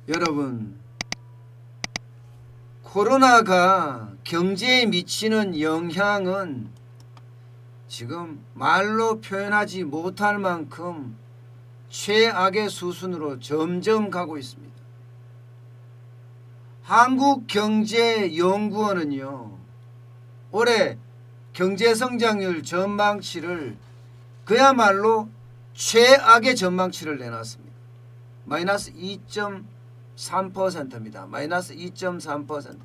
여러분, 코로나가 경제에 미치는 영향은 지금 말로 표현하지 못할 만큼 최악의 수순으로 점점 가고 있습니다. 한국경제연구원은요, 올해 경제성장률 전망치를 그야말로 최악의 전망치를 내놨습니다. 마이너스 2.3%입니다. 마이너스 2.3%.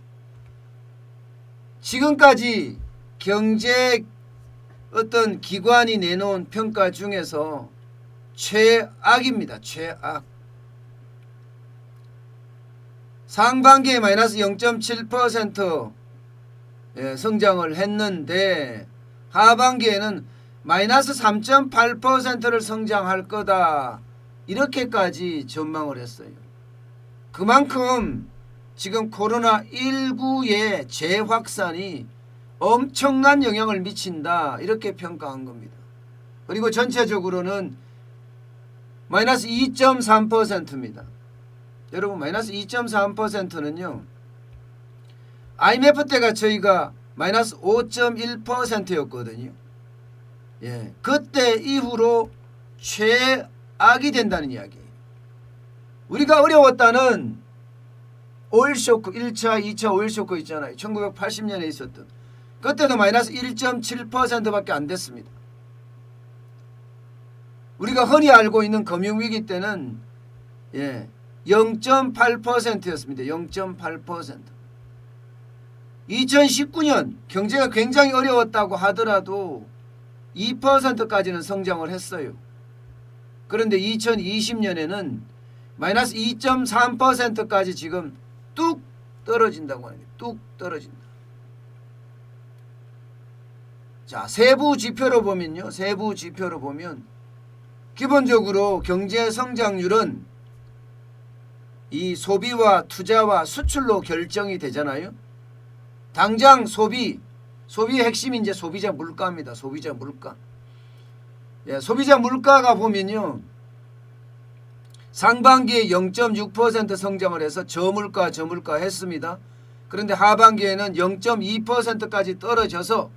지금까지 경제 어떤 기관이 내놓은 평가 중에서 최악입니다. 최악. 상반기에 마이너스 0.7% 성장을 했는데 하반기에는 마이너스 3.8%를 성장할 거다. 이렇게까지 전망을 했어요. 그만큼 지금 코로나19의 재확산이 엄청난 영향을 미친다. 이렇게 평가한 겁니다. 그리고 전체적으로는 마이너스 2.3%입니다. 여러분, 마이너스 2.3%는요. IMF 때가 저희가 마이너스 5.1%였거든요. 예, 그때 이후로 최악이 된다는 이야기예요. 우리가 어려웠다는 오일쇼크 1차, 2차 오일쇼크 있잖아요. 1980년에 있었던. 그때도 마이너스 1.7%밖에 안 됐습니다. 우리가 흔히 알고 있는 금융위기 때는 0.8%였습니다. 0.8%. 2019년 경제가 굉장히 어려웠다고 하더라도 2%까지는 성장을 했어요. 그런데 2020년에는 마이너스 2.3%까지 지금 뚝 떨어진다고 하는 거예요. 뚝 떨어진다. 자, 세부 지표로 보면요. 세부 지표로 보면 기본적으로 경제 성장률은 이 소비와 투자와 수출로 결정이 되잖아요. 당장 소비의 핵심이 이제 소비자 물가입니다. 소비자 물가. 예, 소비자 물가가 보면요. 상반기에 0.6% 성장을 해서 저물가 했습니다. 그런데 하반기에는 0.2%까지 떨어져서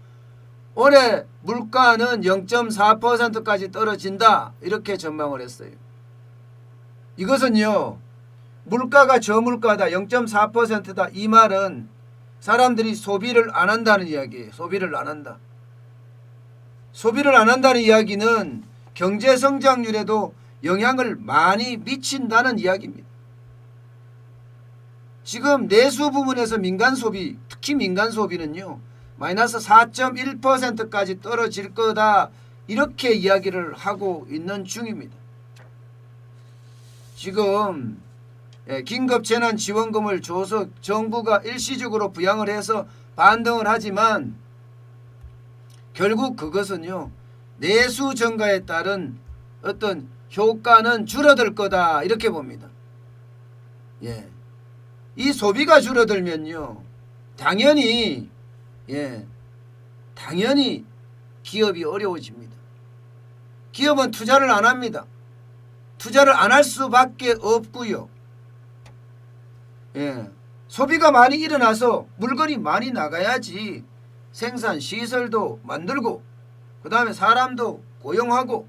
올해 물가는 0.4%까지 떨어진다. 이렇게 전망을 했어요. 이것은요. 물가가 저물가다. 0.4%다. 이 말은 사람들이 소비를 안 한다는 이야기예요. 소비를 안 한다. 소비를 안 한다는 이야기는 경제 성장률에도 영향을 많이 미친다는 이야기입니다. 지금 내수 부분에서 민간 소비, 특히 민간 소비는요. 마이너스 4.1%까지 떨어질 거다. 이렇게 이야기를 하고 있는 중입니다. 지금 긴급재난지원금을 줘서 정부가 일시적으로 부양을 해서 반등을 하지만 결국 그것은요. 내수 증가에 따른 어떤 효과는 줄어들 거다. 이렇게 봅니다. 예. 이 소비가 줄어들면요. 당연히 기업이 어려워집니다. 기업은 투자를 안 합니다. 투자를 안 할 수밖에 없고요. 예. 소비가 많이 일어나서 물건이 많이 나가야지 생산 시설도 만들고 그 다음에 사람도 고용하고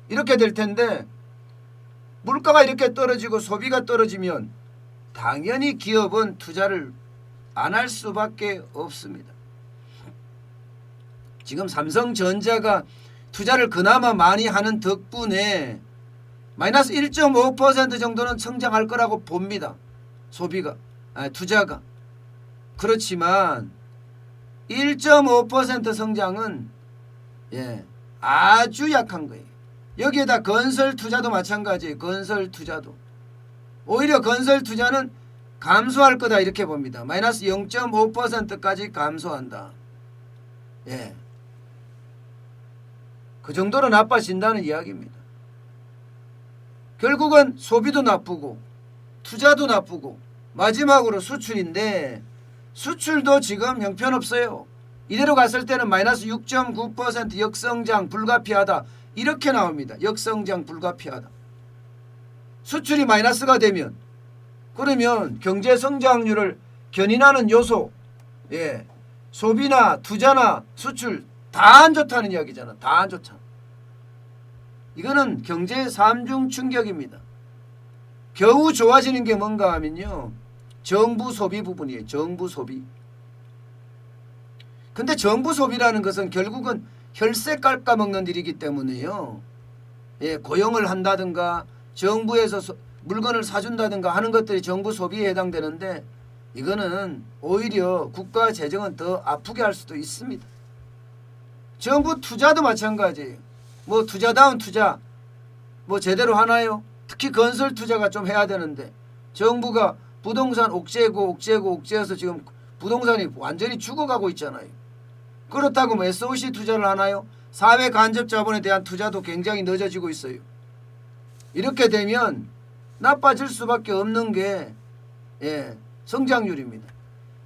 이렇게 될 텐데 물가가 이렇게 떨어지고 소비가 떨어지면 당연히 기업은 투자를 안 할 수밖에 없습니다. 지금 삼성전자가 투자를 그나마 많이 하는 덕분에 마이너스 1.5% 정도는 성장할 거라고 봅니다. 소비가, 투자가. 그렇지만 1.5% 성장은 아주 약한 거예요. 여기에다 건설 투자도 마찬가지예요. 건설 투자도. 오히려 건설 투자는 감소할 거다 이렇게 봅니다. 마이너스 0.5%까지 감소한다. 예. 그 정도로 나빠진다는 이야기입니다. 결국은 소비도 나쁘고 투자도 나쁘고 마지막으로 수출인데 수출도 지금 형편없어요. 이대로 갔을 때는 마이너스 6.9% 역성장 불가피하다. 이렇게 나옵니다. 역성장 불가피하다. 수출이 마이너스가 되면 그러면 경제 성장률을 견인하는 요소, 예, 소비나 투자나 수출 다 안 좋다는 이야기잖아. 다 안 좋잖아. 이거는 경제 3중 충격입니다. 겨우 좋아지는 게 뭔가 하면요, 정부 소비 부분이에요. 정부 소비. 근데 정부 소비라는 것은 결국은 혈세 깎아먹는 일이기 때문에요. 예, 고용을 한다든가 정부에서 물건을 사준다든가 하는 것들이 정부 소비에 해당되는데, 이거는 오히려 국가 재정은 더 아프게 할 수도 있습니다. 정부 투자도 마찬가지예요. 뭐 투자다운 투자 뭐 제대로 하나요? 특히 건설 투자가 좀 해야 되는데 정부가 부동산 옥죄어서 지금 부동산이 완전히 죽어가고 있잖아요. 그렇다고 뭐 SOC 투자를 하나요? 사회 간접 자본에 대한 투자도 굉장히 늦어지고 있어요. 이렇게 되면 나빠질 수밖에 없는 게, 예, 성장률입니다.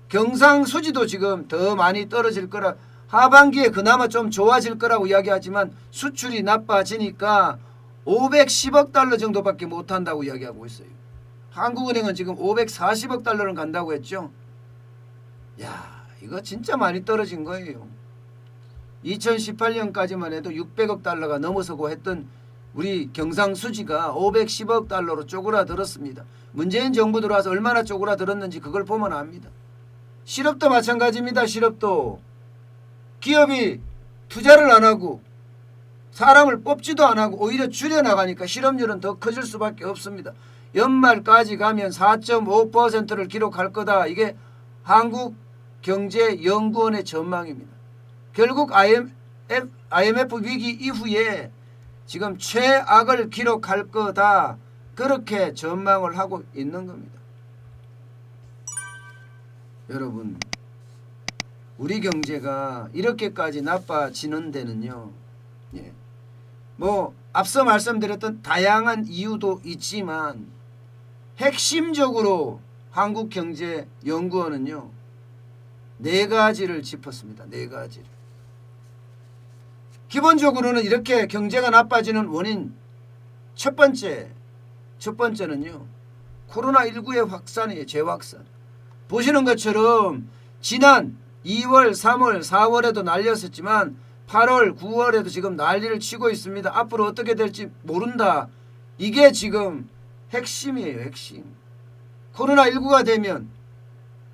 경상수지도 지금 더 많이 떨어질 거라, 하반기에 그나마 좀 좋아질 거라고 이야기하지만 수출이 나빠지니까 510억 달러 정도밖에 못한다고 이야기하고 있어요. 한국은행은 지금 540억 달러는 간다고 했죠. 야, 이거 진짜 많이 떨어진 거예요. 2018년까지만 해도 600억 달러가 넘어서고 했던 우리 경상수지가 510억 달러로 쪼그라들었습니다. 문재인 정부 들어와서 얼마나 쪼그라들었는지 그걸 보면 압니다. 실업도 마찬가지입니다. 실업도 기업이 투자를 안 하고 사람을 뽑지도 안 하고 오히려 줄여나가니까 실업률은 더 커질 수밖에 없습니다. 연말까지 가면 4.5%를 기록할 거다. 이게 한국경제연구원의 전망입니다. 결국 IMF 위기 이후에 지금 최악을 기록할 거다. 그렇게 전망을 하고 있는 겁니다. 여러분, 우리 경제가 이렇게까지 나빠지는 데는요, 예, 뭐 앞서 말씀드렸던 다양한 이유도 있지만 핵심적으로 한국경제연구원은요, 4가지를 짚었습니다. 4가지를. 기본적으로는 이렇게 경제가 나빠지는 원인 첫 번째는요, 코로나19의 확산이에요. 재확산. 보시는 것처럼 지난 2월, 3월, 4월에도 날렸었지만 8월, 9월에도 지금 난리를 치고 있습니다. 앞으로 어떻게 될지 모른다. 이게 지금 핵심이에요. 핵심. 코로나19가 되면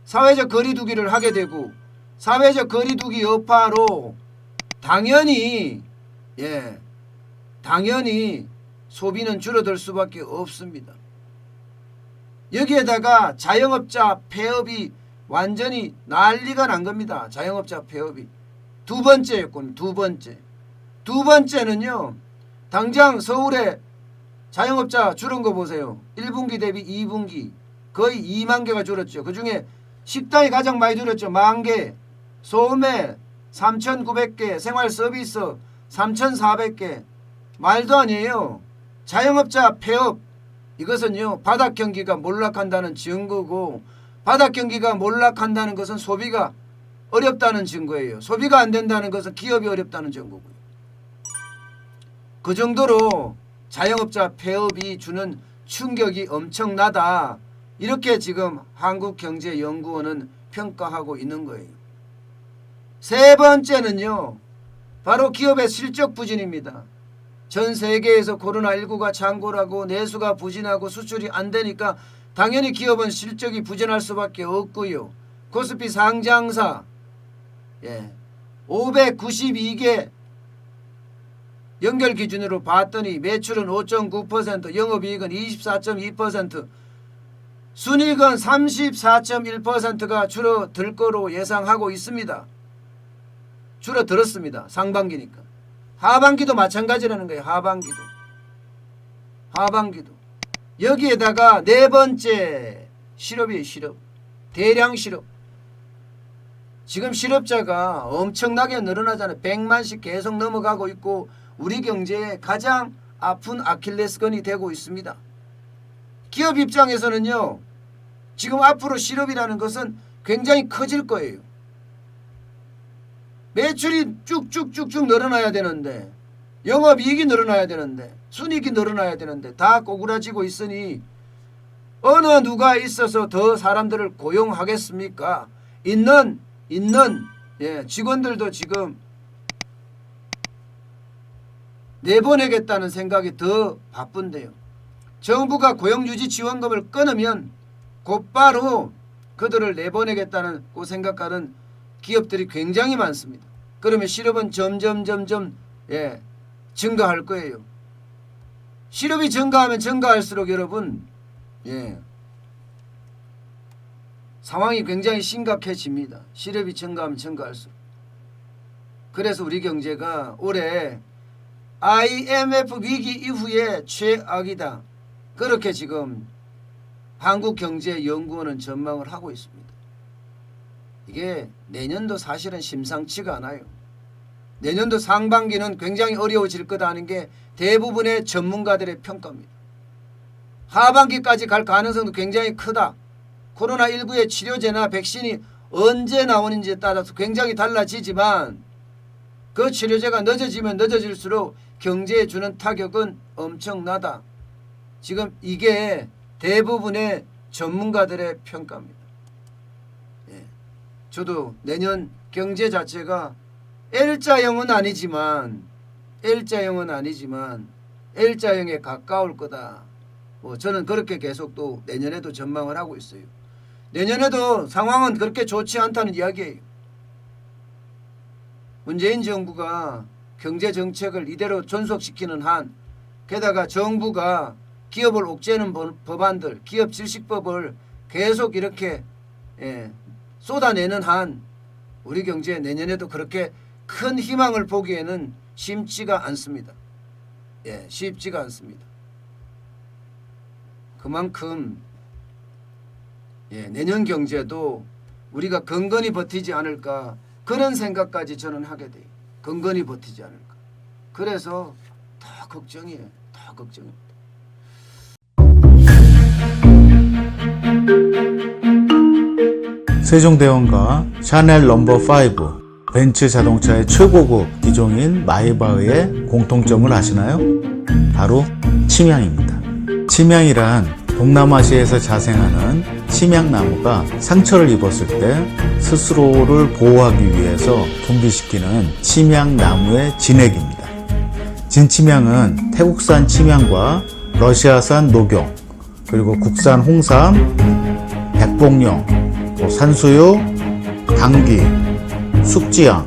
사회적 거리두기를 하게 되고 사회적 거리두기 여파로 당연히 소비는 줄어들 수밖에 없습니다. 여기에다가 자영업자 폐업이 완전히 난리가 난 겁니다. 자영업자 폐업이. 두 번째였군. 두 번째는요, 당장 서울에 자영업자 줄은 거 보세요. 1분기 대비 2분기 거의 2만 개가 줄었죠. 그중에 식당이 가장 많이 줄었죠. 10,000개, 소매 3,900개, 생활서비스 3,400개. 말도 아니에요. 자영업자 폐업, 이것은요, 바닥 경기가 몰락한다는 증거고, 바닥 경기가 몰락한다는 것은 소비가 어렵다는 증거예요. 소비가 안 된다는 것은 기업이 어렵다는 증거고요. 그 정도로 자영업자 폐업이 주는 충격이 엄청나다. 이렇게 지금 한국경제연구원은 평가하고 있는 거예요. 세 번째는요, 바로 기업의 실적 부진입니다. 전 세계에서 코로나19가 창궐하고 내수가 부진하고 수출이 안 되니까 당연히 기업은 실적이 부진할 수밖에 없고요. 코스피 상장사 592개 연결 기준으로 봤더니 매출은 5.9%, 영업이익은 24.2%, 순이익은 34.1%가 줄어들 거로 예상하고 있습니다. 줄어들었습니다. 상반기니까. 하반기도 마찬가지라는 거예요. 하반기도. 여기에다가 네 번째 실업이에요. 실업. 대량 실업. 지금 실업자가 엄청나게 늘어나잖아요. 100만씩 계속 넘어가고 있고 우리 경제의 가장 아픈 아킬레스건이 되고 있습니다. 기업 입장에서는요, 지금 앞으로 실업이라는 것은 굉장히 커질 거예요. 매출이 쭉쭉쭉쭉 늘어나야 되는데, 영업이익이 늘어나야 되는데, 순이익이 늘어나야 되는데 다 꼬꾸라지고 있으니 어느 누가 있어서 더 사람들을 고용하겠습니까? 있는 직원들도 지금 내보내겠다는 생각이 더 바쁜데요. 정부가 고용유지 지원금을 끊으면 곧바로 그들을 내보내겠다는 그 생각하는 기업들이 굉장히 많습니다. 그러면 실업은 점점 증가할 거예요. 실업이 증가하면 증가할수록 여러분 상황이 굉장히 심각해집니다. 실업이 증가하면 증가할수록. 그래서 우리 경제가 올해 IMF 위기 이후에 최악이다. 그렇게 지금 한국경제연구원은 전망을 하고 있습니다. 이게 내년도 사실은 심상치가 않아요. 내년도 상반기는 굉장히 어려워질 거다 하는 게 대부분의 전문가들의 평가입니다. 하반기까지 갈 가능성도 굉장히 크다. 코로나19의 치료제나 백신이 언제 나오는지에 따라서 굉장히 달라지지만 그 치료제가 늦어지면 늦어질수록 경제에 주는 타격은 엄청나다. 지금 이게 대부분의 전문가들의 평가입니다. 저도 내년 경제 자체가 L자형은 아니지만 L자형에 가까울 거다. 저는 그렇게 계속 또 내년에도 전망을 하고 있어요. 내년에도 상황은 그렇게 좋지 않다는 이야기예요. 문재인 정부가 경제정책을 이대로 존속시키는 한, 게다가 정부가 기업을 옥죄는 법안들, 기업질식법을 계속 이렇게 쏟아내는 한 우리 경제 내년에도 그렇게 큰 희망을 보기에는 쉽지가 않습니다. 쉽지가 않습니다. 그만큼 내년 경제도 우리가 건건히 버티지 않을까, 그런 생각까지 저는 하게 돼요. 건건히 버티지 않을까. 그래서 다 걱정이에요. 다 걱정입니다. 세종대왕과 샤넬 넘버5, 벤츠 자동차의 최고급 기종인 마이바흐의 공통점을 아시나요? 바로 침향입니다. 침향이란 동남아시아에서 자생하는 침향나무가 상처를 입었을 때 스스로를 보호하기 위해서 분비시키는 침향나무의 진액입니다. 진침향은 태국산 침향과 러시아산 녹용, 그리고 국산 홍삼, 백봉령, 산수유, 당귀, 숙지향,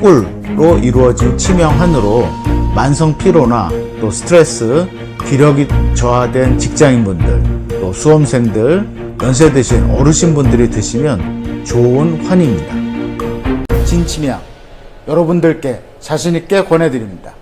꿀로 이루어진 침향환으로 만성 피로나 또 스트레스, 기력이 저하된 직장인분들, 또 수험생들, 연세 드신 어르신분들이 드시면 좋은 환입니다. 진침향, 여러분들께 자신있게 권해드립니다.